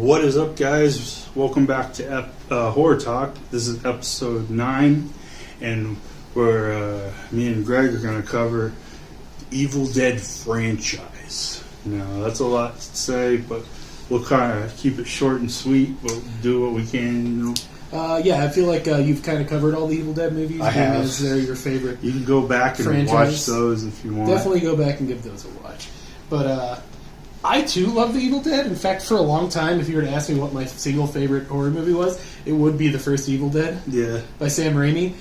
What is up, guys? Welcome back to Horror Talk. This is episode 9, and where me and Greg are going to cover the Evil Dead franchise. Now, that's a lot to say, but we'll kind of keep it short and sweet. We'll do what we can, you know. I feel like you've kind of covered all the Evil Dead movies. I have. As they're your favorite. You can go back and franchise. Watch those if you want. Definitely go back and give those a watch. But I too love the Evil Dead. In fact, for a long time, if you were to ask me what my single favorite horror movie was, it would be the first Evil Dead. Yeah. By Sam Raimi.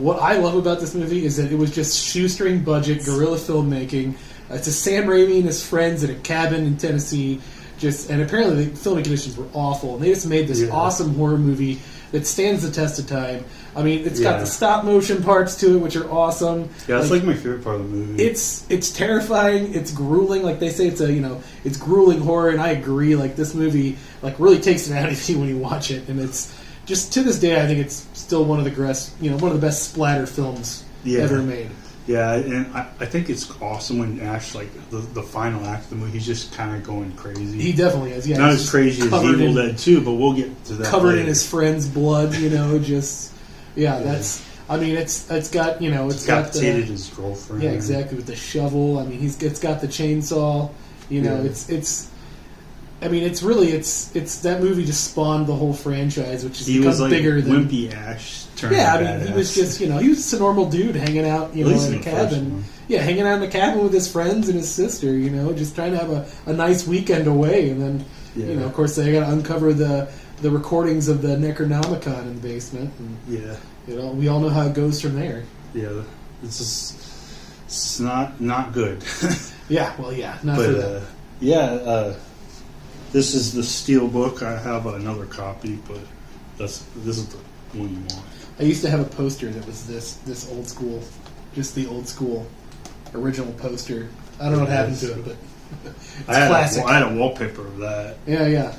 What I love about this movie is that it was just shoestring budget guerrilla filmmaking. It's a Sam Raimi and his friends in a cabin in Tennessee. And apparently the filming conditions were awful. And they just made this awesome horror movie that stands the test of time. I mean, it's got the stop motion parts to it, which are awesome. Yeah, it's like my favorite part of the movie. It's terrifying. It's grueling. Like they say, it's grueling horror, and I agree. Like this movie, really takes it out of you when you watch it, and it's just to this day, I think it's still one of the best splatter films ever made. Yeah, and I think it's awesome when Ash, the final act of the movie, he's just kind of going crazy. He definitely is, yeah. Not as crazy as Evil Dead 2, but we'll get to that covered later. in his friend's blood, that's... it's got, it's decapitated his girlfriend. Yeah, exactly, with the shovel. I mean, it's got the chainsaw, it's that movie just spawned the whole franchise, which has become bigger than... Wimpy Ash. He was just, he was just a normal dude hanging out, in a cabin. Yeah, hanging out in a cabin with his friends and his sister, just trying to have a nice weekend away. And then, of course, they got to uncover the recordings of the Necronomicon in the basement. And, we all know how it goes from there. Yeah, it's not good. This is the steel book. I have another copy, but this is the one you want. I used to have a poster that was this old school, just the old school original poster. I don't know what happened to it, but it's classic. I had a wallpaper of that. Yeah.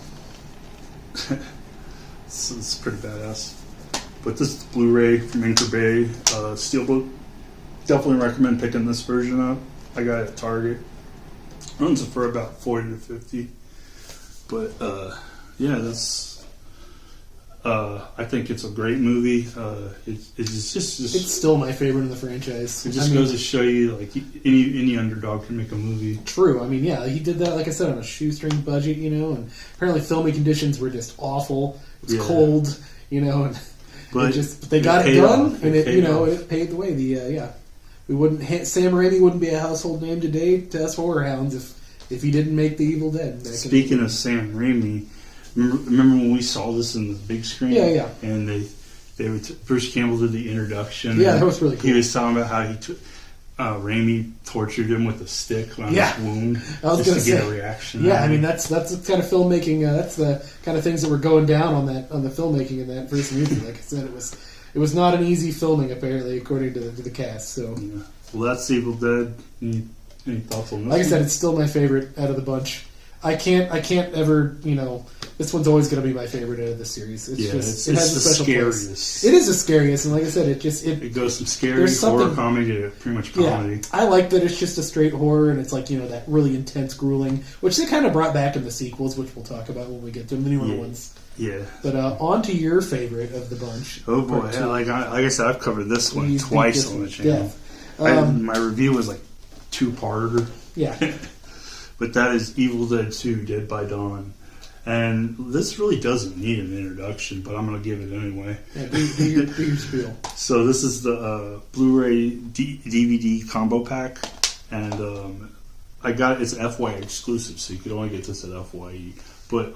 It's pretty badass. But this is the Blu-ray from Anchor Bay Steelbook. Definitely recommend picking this version up. I got it at Target. Runs it for about $40 to $50. But that's. I think it's a great movie. It's just it's still my favorite in the franchise. It just goes to show you, any underdog can make a movie. True. I mean, he did that, like I said, on a shoestring budget, and apparently filming conditions were just awful. It was cold, and but they got it done, and it paid the way. Sam Raimi wouldn't be a household name today to us horror hounds if he didn't make the Evil Dead. Speaking of Sam Raimi. Remember when we saw this in the big screen? Yeah. And Bruce Campbell did the introduction. Yeah, that was really cool. He was talking about how Raimi tortured him with a stick on his wound just to get a reaction. Yeah, I mean that's the kind of filmmaking. That's the kind of things that were going down on the filmmaking in that first movie. Like I said, it was not an easy filming apparently, according to the cast. So, well, that's Evil Dead. Any thoughts on this? Like I said, it's still my favorite out of the bunch. I can't ever, this one's always going to be my favorite out of the series. It has a special place. It is the scariest, and like I said, it goes from scary horror comedy to pretty much comedy. Yeah, I like that it's just a straight horror, and it's that really intense grueling, which they kind of brought back in the sequels, which we'll talk about when we get to the newer ones. Yeah. But on to your favorite of the bunch. Oh boy, like I said, I've covered this one twice on the channel. My review was 2-parter. Yeah. But that is Evil Dead 2, Dead by Dawn. And this really doesn't need an introduction, but I'm going to give it anyway. Yeah, do your spiel. So this is the Blu-ray DVD combo pack. And I got it's FYE exclusive, so you could only get this at FYE. But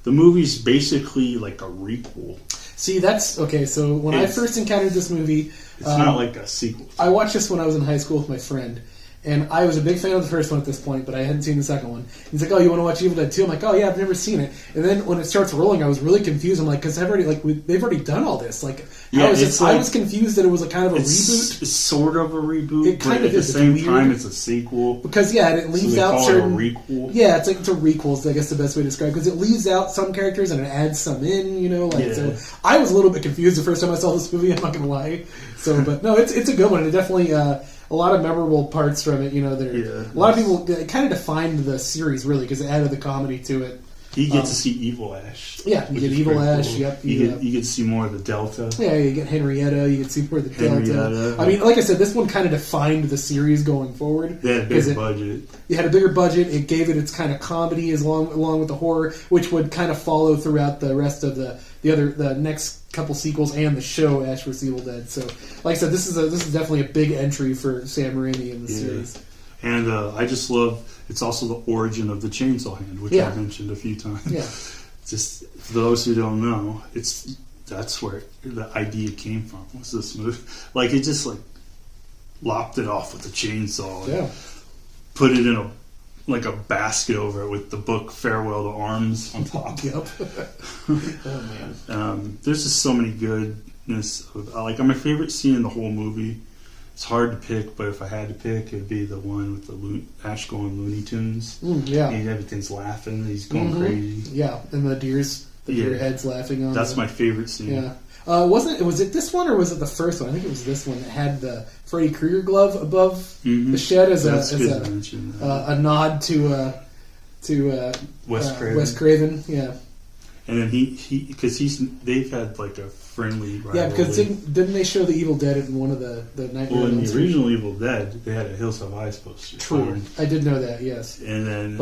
the movie's basically like a requel. See, that's... Okay, so when I first encountered this movie... It's not like a sequel. I watched this when I was in high school with my friend. And I was a big fan of the first one at this point, but I hadn't seen the second one. He's like, "Oh, you want to watch Evil Dead 2?" I'm like, "Oh yeah, I've never seen it." And then when it starts rolling, I was really confused. I'm like, because they've already done all this. I was confused that it was a kind of a reboot. It's sort of a reboot, it kind but of at the same time, it's a sequel. Because it leaves out certain. It a requel. Yeah, it's a requel. Is I guess the best way to describe it, because it leaves out some characters and it adds some in. So I was a little bit confused the first time I saw this movie. I'm not gonna lie. So, but no, it's a good one. It definitely. A lot of memorable parts from it, a lot of people kind of defined the series really because it added the comedy to it. You get to see Evil Ash. Yeah, you get Evil Ash. Cool. Yep. You get to see more of the Delta. Yeah, you get Henrietta. You get to see more of the Delta. I mean, like I said, this one kind of defined the series going forward. They had a bigger budget. It had a bigger budget. It gave it its kind of comedy along with the horror, which would kind of follow throughout the rest of the next couple sequels and the show Ash vs. Evil Dead. So, like I said, this is definitely a big entry for Sam Raimi in the series. And I just love. It's also the origin of the Chainsaw Hand, which I mentioned a few times. Yeah. Just for those who don't know, that's where the idea came from. Was this movie? Like it just lopped it off with a chainsaw. And put it in a basket over it with the book Farewell to Arms on top. Yep. Oh man. There's just so many goodness. My favorite scene in the whole movie. It's hard to pick, but if I had to pick, it'd be the one with the Ash going Looney Tunes. Everything's laughing. He's going crazy. Yeah, and the deer heads laughing on. That's my favorite scene. Yeah. Was it this one or was it the first one? I think it was this one that had the Freddy Krueger glove above the shed as a nod to Wes Craven. Yeah. And then they've had like a friendly rivalry. Yeah, because didn't they show the Evil Dead in one of the Nightmare? Well, in the original Evil Dead, they had a Hills Have Eyes poster. True, I did know that. Yes. And then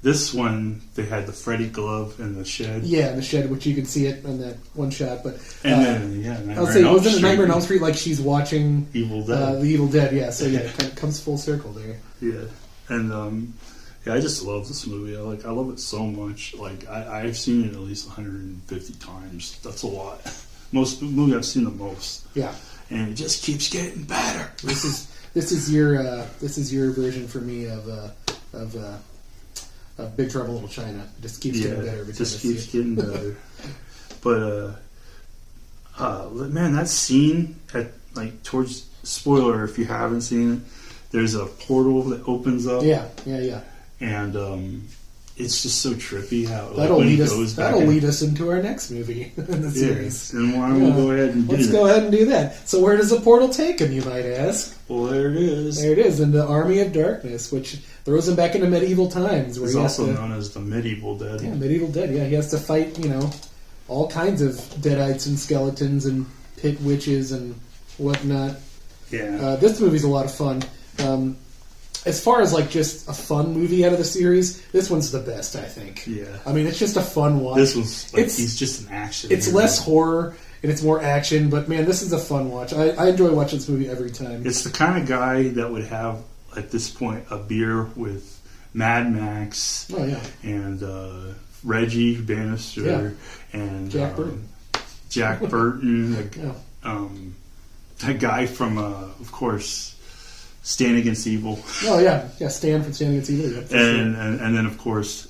this one, they had the Freddy glove in the shed. Yeah, in the shed, which you can see it in that one shot. But I'll say wasn't it Nightmare on Elm Street like she's watching Evil Dead? The Evil Dead. Yeah. So it kind of comes full circle there. Yeah, and I just love this movie. I love it so much. Like I've seen it at least 150 times. That's a lot. Most movie I've seen the most. Yeah, and it just keeps getting better. This is your version for me of Big Trouble in Little China. It just keeps getting better. It just keeps getting better. But man, that scene towards spoiler if you haven't seen it. There's a portal that opens up. Yeah. And it's just so trippy how that'll lead us into our next movie in the series. And why don't we go ahead and go ahead and do that. So where does the portal take him, you might ask? Well, there it is. There it is, in the Army of Darkness, which throws him back into medieval times. Where it's also known as the Medieval Dead. Yeah, Medieval Dead. Yeah, he has to fight, all kinds of deadites and skeletons and pit witches and whatnot. Yeah. This movie's a lot of fun. As far as just a fun movie out of the series, this one's the best, I think. Yeah. I mean, it's just a fun watch. This one's he's just an action. It's less horror and it's more action, but man, this is a fun watch. I enjoy watching this movie every time. It's the kind of guy that would have at this point a beer with Mad Max. Oh yeah. And Reggie Bannister and Jack Burton. That guy from of course. Stand Against Evil. Oh yeah, Stan from Stand Against Evil. Yeah, and then of course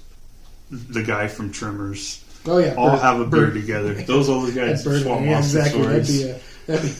the guy from Tremors. Oh yeah, all have a beer together. Those old guys swap exactly. That'd be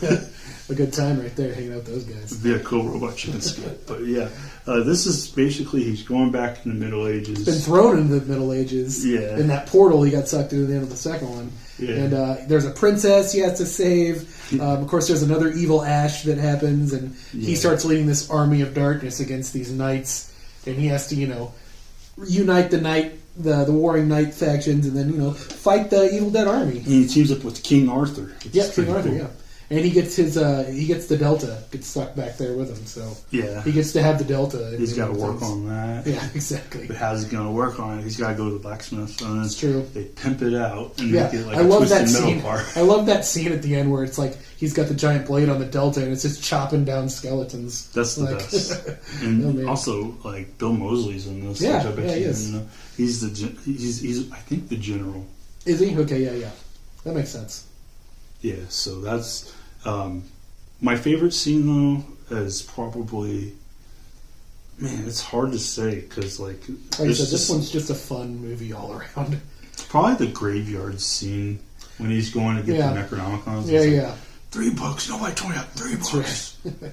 a good time right there, hanging out with those guys. It'd be a cool robot chicken skit. But yeah, this is basically he's going back in the Middle Ages. Been thrown into the Middle Ages. Yeah. In that portal, he got sucked into the end of the second one. Yeah. And there's a princess he has to save. Of course, there's another evil Ash that happens, and he starts leading this army of darkness against these knights, and he has to, unite the warring knight factions, and then fight the Evil Dead army. And he teams up with King Arthur. King Arthur. Cool. Yeah. And he gets the Delta, gets stuck back there with him, so he gets to have the Delta. He's got to work on that. Yeah, exactly. But how's he going to work on it? He's got to go to the blacksmith. And that's true. They pimp it out and make it like I love twisted that metal scene. part. I love that scene at the end where it's like he's got the giant blade on the Delta and it's just chopping down skeletons. That's the best. And also, Bill Moseley's in this. Yeah, which I bet he is. He's I think the general. Is he? Okay, yeah. That makes sense. Yeah, so that's my favorite scene though is probably. Man, it's hard to say because like I said, this one's just a fun movie all around. Probably the graveyard scene when he's going to get the Necronomicons. Yeah. 3 books. Nobody told me 3 books. Right.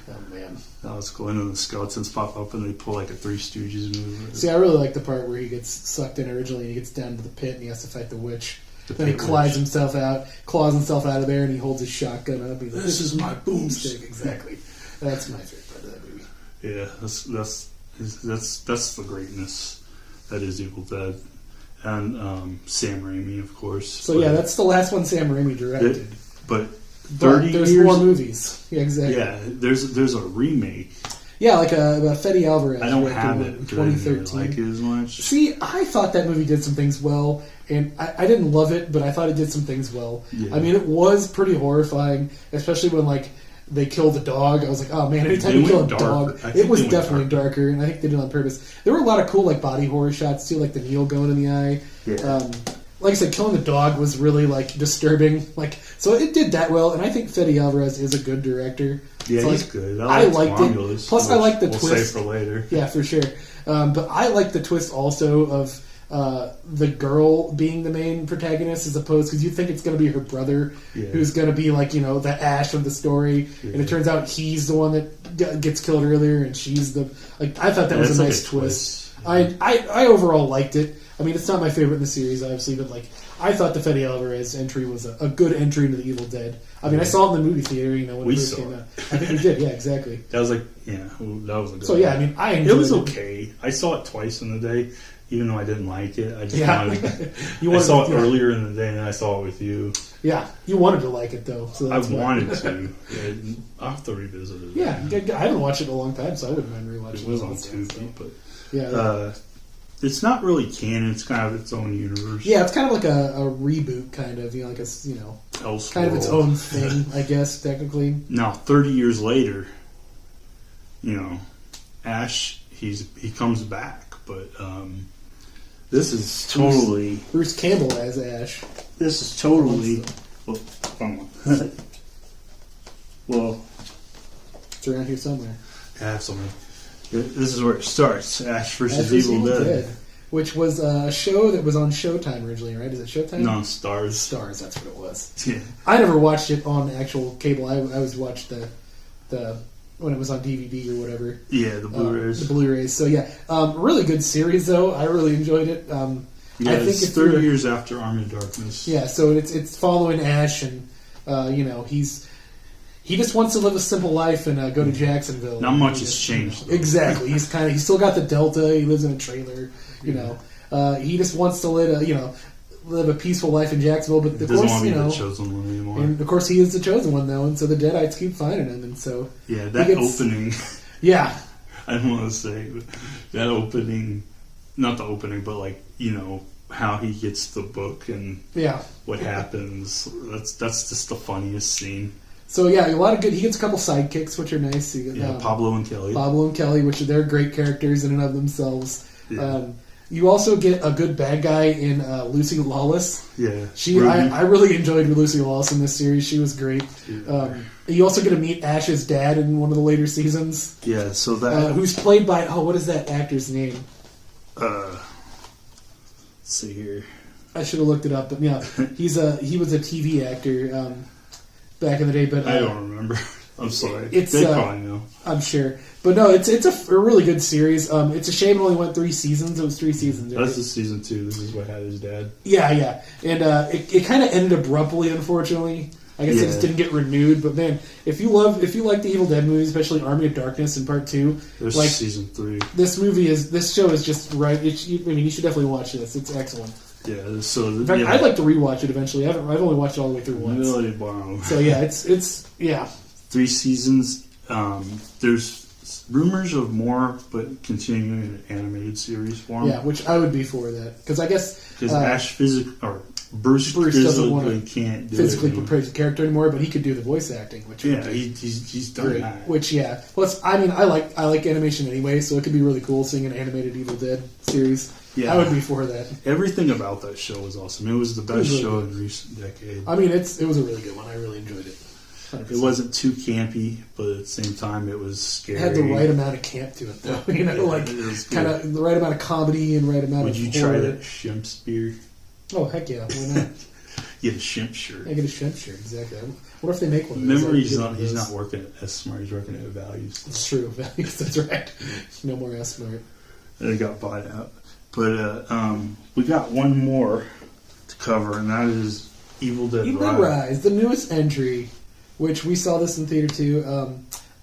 Oh man, that was cool. And then the skeletons pop up and they pull like a Three Stooges movie. See, I really like the part where he gets sucked in originally and he gets down to the pit and he has to fight the witch. Then he claws himself out of there, and he holds his shotgun up. He's like, "This is my boomstick." Exactly. That's my favorite part of that movie. Yeah, that's the greatness that is Evil Dead. and Sam Raimi, of course. So yeah, that's the last one Sam Raimi directed. But 30 there's years, more movies. Yeah, exactly. Yeah, there's a remake. Yeah, like a Fede Alvarez. I don't have it. In 2013. I didn't really like it as much. See, I thought that movie did some things well, and I didn't love it, but I thought it did some things well. Yeah. I mean, it was pretty horrifying, especially when like they killed the dog. I was like, oh man, anytime you kill a dog, it was definitely darker, and I think they did it on purpose. There were a lot of cool like body horror shots too, like the needle going in the eye. Yeah. Like I said, killing the dog was really like disturbing. Like, so it did that well, and I think Fede Alvarez is a good director. Yeah, so, he's like, good. I liked it. Plus, I like the we'll twist. Save for later. Yeah, for sure. But I like the twist also of the girl being the main protagonist, as opposed because you think it's going to be her brother who's going to be like the Ash of the story, and it turns out he's the one that gets killed earlier, and she's the like. I thought that was a nice twist. I overall liked it. I mean, it's not my favorite in the series, obviously, but like I thought the Fede Alvarez entry was a good entry into the Evil Dead. I mean, I saw it in the movie theater, when it first came out. I think we did, yeah, exactly. That was like, that was a good. So yeah, I mean, I enjoyed it. It was okay. I saw it twice in the day, even though I didn't like it. I just wanted. I saw it earlier in the day, and I saw it with you. Yeah, you wanted to like it though. So I wanted to. I'll have to revisit it. Yeah, I haven't watched it in a long time, so I wouldn't mind rewatching it. It was on Tubi, but yeah. It's not really canon. It's kind of its own universe. Yeah, it's kind of like a reboot, kind of. Like kind of its own thing, I guess, technically. Now, 30 years later, Ash, he comes back, but this is totally Bruce Campbell as Ash. This is totally. Well, hold on. Well, it's around here somewhere. Absolutely. This is where it starts. Ash versus Evil Dead. Which was a show that was on Showtime originally, right? Is it Showtime? No, Stars. Stars, that's what it was. Yeah. I never watched it on actual cable. I always watched the when it was on DVD or whatever. Yeah, the Blu-rays. The Blu-rays. So yeah, really good series though. I really enjoyed it. Yeah, I think it's 30 years after Army of Darkness. Yeah, so it's following Ash, and he just wants to live a simple life and go to Jacksonville. Not much has changed. Exactly. He's still got the Delta. He lives in a trailer. He just wants to live a peaceful life in Jacksonville. But of course, want to be the chosen one anymore. And of course, he is the chosen one though, and so the Deadites keep finding him, and so opening. Yeah. I don't want to say that opening. Not the opening, but how he gets the book and what happens. That's just the funniest scene. So yeah, a lot of good. He gets a couple sidekicks, which are nice. Pablo and Kelly. Pablo and Kelly, which they're great characters in and of themselves. Yeah. You also get a good bad guy in Lucy Lawless. Yeah, I really enjoyed Lucy Lawless in this series. She was great. Yeah. You also get to meet Ash's dad in one of the later seasons. Yeah, so that who's played by what is that actor's name? Let's see here. I should have looked it up, but yeah, he was a TV actor back in the day. But I don't remember. I'm sorry. They probably know. I'm sure. But no, it's a really good series. It's a shame it only went 3 seasons. It was 3 seasons. Right? That's the season 2. This is what had his dad. Yeah. And it kind of ended abruptly, unfortunately. I guess it just didn't get renewed. But man, if you like the Evil Dead movies, especially Army of Darkness in Part 2, there's season 3. This show is just right. You should definitely watch this. It's excellent. Yeah. So in fact, I'd like to rewatch it eventually. I've only watched it all the way through once. Really? Wow. So yeah, it's 3 seasons. There's rumors of more, but continuing in an animated series form. Yeah, which I would be for that because I guess Ash Bruce doesn't want to can't physically portray the character anymore, but he could do the voice acting, which he's done great. that. Which plus I like animation anyway, so it could be really cool seeing an animated Evil Dead series. Yeah, I would be for that. Everything about that show was awesome. It was the best show in recent decade. I mean, it was a really good one. I really enjoyed it. 100%. It wasn't too campy, but at the same time, it was scary. It had the right amount of camp to it, though. Kind of the right amount of comedy and right amount of horror. Would you try that shrimp spear? Oh, heck yeah. Why not? Get a shrimp shirt. I get a shrimp shirt, exactly. What if they make one? Remember, he's not working at S-Smart. He's working at Values. It's true. Values, that's right. No more S-Smart. They got bought out. But we got one more to cover, and that is Evil Dead Rise. The newest entry, which we saw this in theater too.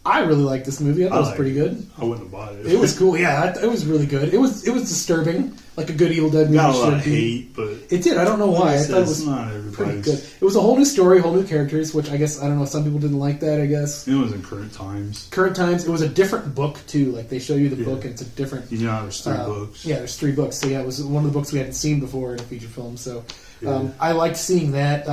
I really liked this movie. I thought it was pretty good. I wouldn't have bought it. It was cool. Yeah, it was really good. It was disturbing, like a good Evil Dead movie got a lot should of be. hate, but It did. I don't know why. I thought it it's was not pretty everybody's. good. It was a whole new story, whole new characters, which I guess, I don't know, some people didn't like that, I guess. It was in current times. Current times. It was a different book, too. Like, they show you the book, and it's a different... You know, there's 3 books. Yeah, there's 3 books. So, yeah, it was one of the books we hadn't seen before in a feature film, so... Yeah. I liked seeing that.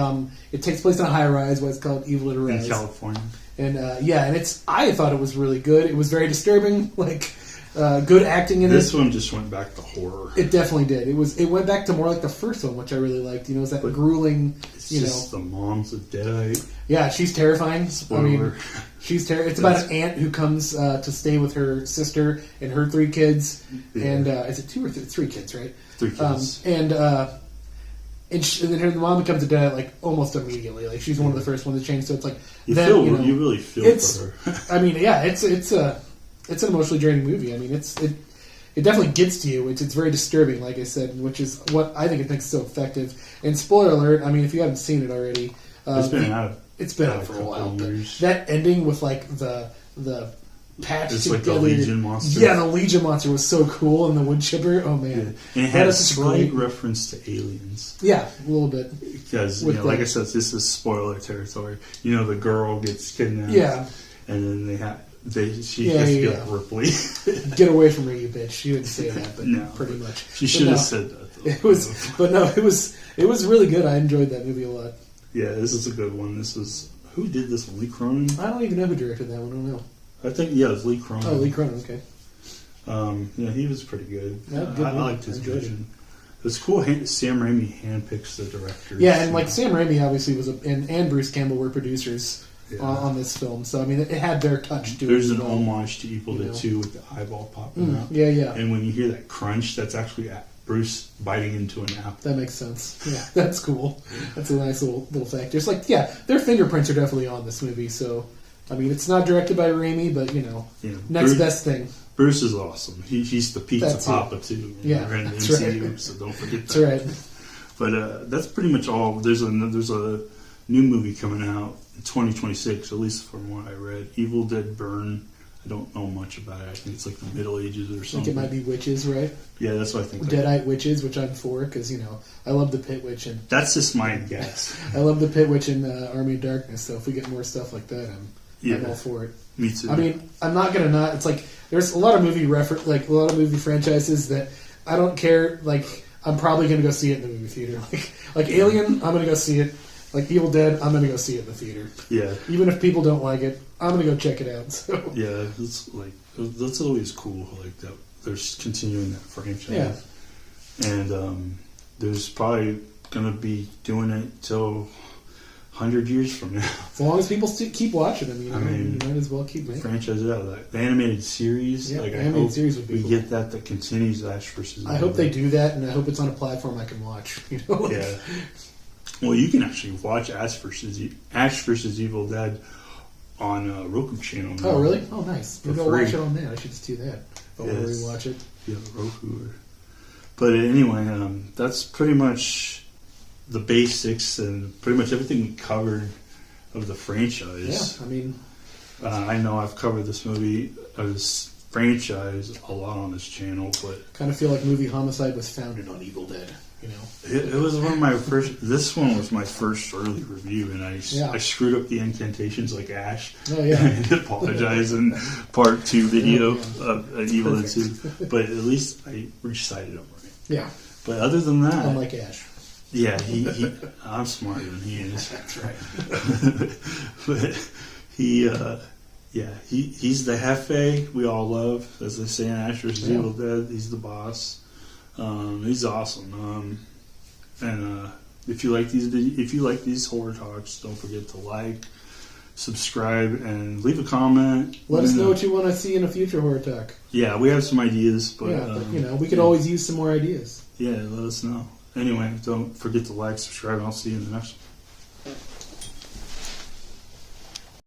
It takes place in a high-rise, what it's called, Evil Dead Rise. In California. And, I thought it was really good. It was very disturbing, like... good acting in this it. one just went back to horror. It definitely did. It went back to more like the first one, which I really liked. You know, it was that grueling. It's you just know, the mom's a deadite. yeah, she's terrifying. Spoiler. I mean, she's it's about an aunt who comes to stay with her sister and her 3 kids. Yeah. And is it 2 or 3 kids? Right. 3 kids. And then her mom becomes a deadite like almost immediately. Like she's one of the first ones to change. So it's like you really feel for her. I mean, yeah, it's an emotionally draining movie. I mean, it definitely gets to you. It's very disturbing, like I said, which is what I think it makes so effective. And spoiler alert, I mean, if you haven't seen it already, it's been out for a while. But years. that ending with like the patched it's together, like the Legion monster. Yeah, the Legion monster was so cool, and the wood chipper. Oh man, yeah. And it had a slight reference to aliens. Yeah, a little bit. Because like I said, this is spoiler territory. You know, the girl gets kidnapped. Yeah, and then she has to be like Ripley. Get away from her, you bitch. She didn't say that, but no, pretty much. She should have said that. Though. It was really good. I enjoyed that movie a lot. Yeah, this is a good one. Who did this one? Lee Cronin? I don't even know who directed that one. I don't know. I think, it was Lee Cronin. Oh, Lee Cronin, okay. Yeah, he was pretty good. Yeah, I liked his vision. It's cool. Sam Raimi handpicks the directors. Yeah, and like Sam Raimi obviously was and Bruce Campbell were producers on this film, so I mean it had their touch to it. There's an homage to Evil Dead 2 with the eyeball popping out. Yeah, yeah. And when you hear that crunch, that's actually Bruce biting into an apple. That makes sense. Yeah, that's cool. That's a nice little fact. Just like, yeah, their fingerprints are definitely on this movie, so I mean it's not directed by Raimi, but next best thing. Bruce is awesome. He's the pizza papa too. Yeah, in the that's MCU, right. So don't forget that. That's right. But that's pretty much all. There's a new movie coming out in 2026, at least from what I read. Evil Dead Burn. I don't know much about it. I think it's like the Middle Ages or something. I think it might be witches, right? Yeah, that's what I think. Deadite witches, which I'm for, because I love the Pit Witch and that's just my guess. I love the Pit Witch and Army of Darkness. So if we get more stuff like that, I'm all for it. Me too. I mean, I'm not gonna not. It's like there's a lot of movie like a lot of movie franchises that I don't care. Like I'm probably gonna go see it in the movie theater. Like Alien, I'm gonna go see it. Like Evil Dead, I'm gonna go see it in the theater. Yeah. Even if people don't like it, I'm gonna go check it out. So yeah, that's always cool. Like that, they're continuing that franchise. Yeah. And there's probably gonna be doing it till 100 years from now. As long as people keep watching them, I mean, you might as well keep making franchise out. Like the animated series. Yeah, like the animated series would be we cool. get that continues Ash versus Evil I hope Dead. they do that, and I hope it's on a platform I can watch. Yeah. Well, you can actually watch Ash versus Evil Dead on Roku channel. Now. Oh, really? Oh, nice. Maybe I'll free. watch it on that. I should just do that. If I want to rewatch it. Yeah, Roku. But anyway, that's pretty much the basics and pretty much everything we covered of the franchise. Yeah, I mean... I know I've covered this franchise a lot on this channel, but... kind of feel like Movie Homicide was founded on Evil Dead, It was one of my first... This one was my first early review, and I screwed up the incantations like Ash. Oh, yeah. And apologize in part 2 video of Evil Dead 2. But at least I recited them right. Yeah. But other than that... Unlike Ash. Yeah, I'm smarter than he is. That's right. But he's the Hefe we all love. As they say in Ash vs. Evil Dead, he's the boss. He's awesome. And if you like these horror talks, don't forget to like, subscribe, and leave a comment. Let us know what you want to see in a future horror talk. Yeah, we have some ideas, but we could always use some more ideas. Yeah, let us know. Anyway, don't forget to like, subscribe, and I'll see you in the next one.